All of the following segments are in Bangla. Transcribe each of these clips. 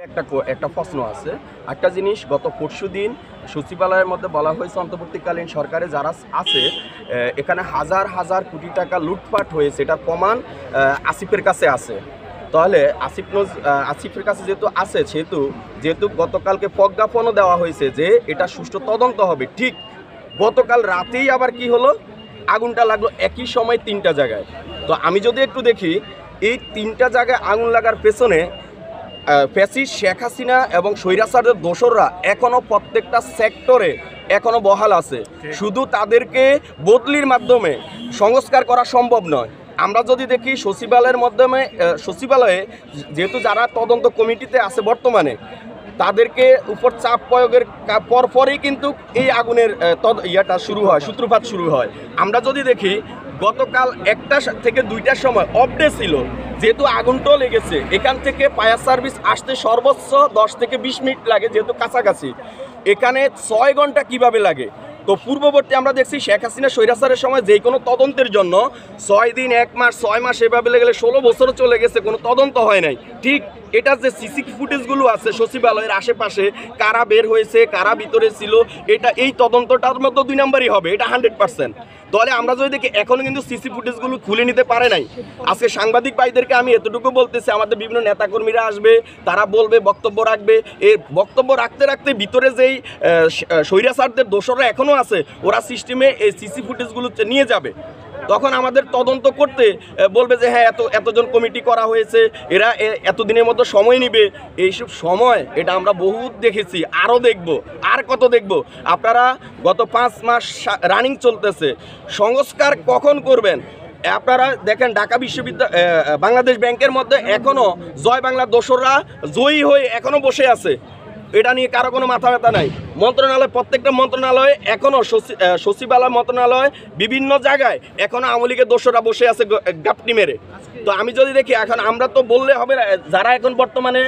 একটা প্রশ্ন আছে। একটা জিনিস গত পরশুদিন সচিবালয়ের মধ্যে বলা হয়েছে অন্তর্বর্তীকালীন সরকারে যারা আছে এখানে হাজার হাজার কোটি টাকা লুটপাট হয়েছে, এটার প্রমাণ আসিফের কাছে আছে। তাহলে আসিফের কাছে যেহেতু আছে, যেহেতু গতকালকে প্রজ্ঞাপনও দেওয়া হয়েছে যে এটা সুষ্ঠু তদন্ত হবে। ঠিক গতকাল রাতেই আবার কি হলো, আগুনটা লাগলো একই সময় 3টা জায়গায়। তো আমি যদি একটু দেখি এই 3টা জায়গায় আগুন লাগার পেছনে ফ্যাসিস্ট শেখ হাসিনা এবং স্বৈরাচারের দোসররা এখনও প্রত্যেকটা সেক্টরে এখনও বহাল আছে। শুধু তাদেরকে বদলির মাধ্যমে সংস্কার করা সম্ভব নয়। আমরা যদি দেখি সচিবালয়ে যেহেতু যারা তদন্ত কমিটিতে আছে বর্তমানে, তাদেরকে উপর চাপ প্রয়োগের পরপরই কিন্তু এই আগুনের সূত্রপাত শুরু হয়। আমরা যদি দেখি গতকাল 1টা থেকে 2টার সময় অফডে ছিল, যেহেতু আগুনটাও লেগেছে, এখান থেকে ফায়ার সার্ভিস আসতে সর্বোচ্চ 10 থেকে 20 মিনিট লাগে, যেহেতু কাছাকাছি। এখানে 6 ঘন্টা কিভাবে লাগে? তো পূর্ববর্তী আমরা দেখছি শেখ হাসিনা স্বৈরাচারের সময় যে কোনো তদন্তের জন্য 6 দিন, 1 মাস, 6 মাস এভাবে লেগে 16 বছরও চলে গেছে, কোনো তদন্ত হয় নাই। ঠিক এটা যে সিসি ফুটেজগুলো আছে সচিবালয়ের আশেপাশে, কারা বের হয়েছে, কারা ভিতরে ছিল, এই তদন্তটার মতো 2 নম্বরই হবে, এটা 100%। তাহলে আমরা যদি দেখি এখনও কিন্তু সিসি ফুটেজগুলো খুলে নিতে পারে নাই। আজকে সাংবাদিক ভাইদেরকে আমি এতটুকু বলতেছি, আমাদের বিভিন্ন নেতাকর্মীরা আসবে, তারা বলবে, বক্তব্য রাখবে। এই বক্তব্য রাখতে রাখতে ভিতরে যেই স্বৈরাচারদের দোসররা এখনও আছে, ওরা সিস্টেমে এই সিসি ফুটেজগুলো নিয়ে যাবে। তখন আমাদের তদন্ত করতে বলবে যে হ্যাঁ এতজন কমিটি করা হয়েছে, এরা এতদিনের মতো সময় নিবে। এইসব সময় এটা আমরা বহুত দেখেছি, আরও দেখব, আর কত দেখব। আপনারা গত 5 মাস রানিং চলতেছে, সংস্কার কখন করবেন? আপনারা দেখেন ঢাকা বাংলাদেশ ব্যাংকের মধ্যে এখনও জয় বাংলার দোসররা জয়ী হয়ে এখনও বসে আছে। এটা নিয়ে কারো কোনো মাথা ব্যথা নাই। মন্ত্রণালয়, প্রত্যেকটা মন্ত্রণালয় এখনও সচিবালয় মন্ত্রণালয় বিভিন্ন জায়গায় এখনও আওয়ামী লীগের দোসররা বসে আছে গাপটি মেরে। তো আমি যদি দেখি, এখন আমরা তো বললে হবে না, যারা এখন বর্তমানে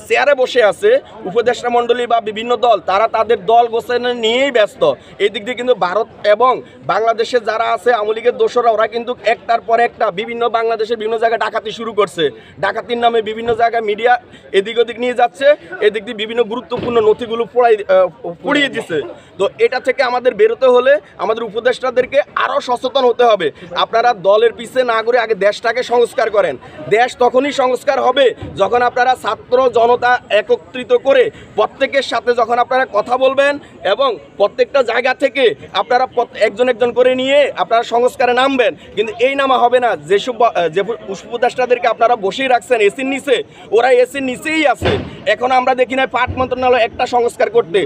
চেয়ারে বসে আছে উপদেষ্টা মণ্ডলী বা বিভিন্ন দল, তারা তাদের দল গোছানো নিয়েই ব্যস্ত। এই দিক দিয়ে কিন্তু ভারত এবং বাংলাদেশে যারা আছে আওয়ামী লীগের দোসররা, ওরা কিন্তু একটার পর একটা বাংলাদেশের বিভিন্ন জায়গায় ডাকাতি শুরু করছে। ডাকাতির নামে বিভিন্ন জায়গায় মিডিয়া এদিক ওদিক নিয়ে যাচ্ছে, এদিক দিয়ে বিভিন্ন গুরুত্বপূর্ণ নথিগুলো পড়িয়ে দিচ্ছে। তো এটা থেকে আমাদের বেরোতে হলে আমাদের উপদেষ্টাদেরকে আরও সচেতন হতে হবে। আপনারা দলের পিছিয়ে না করে আগে দেশটাকে সংস্কার করেন। দেশ তখনই সংস্কার হবে যখন আপনারা ছাত্র জনতা একত্রিত করে প্রত্যেকের সাথে যখন আপনারা কথা বলবেন, এবং প্রত্যেকটা জায়গা থেকে আপনারা একজন একজন করে নিয়ে আপনারা সংস্কারে নামবেন। কিন্তু এই নামা হবে না। যে উপদেষ্টাদেরকে আপনারা বসেই রাখছেন এসির নিচে, ওরা এসির নিচেই আছে। এখন আমরা দেখি না পাট মন্ত্রণালয় একটা সংস্কার করতে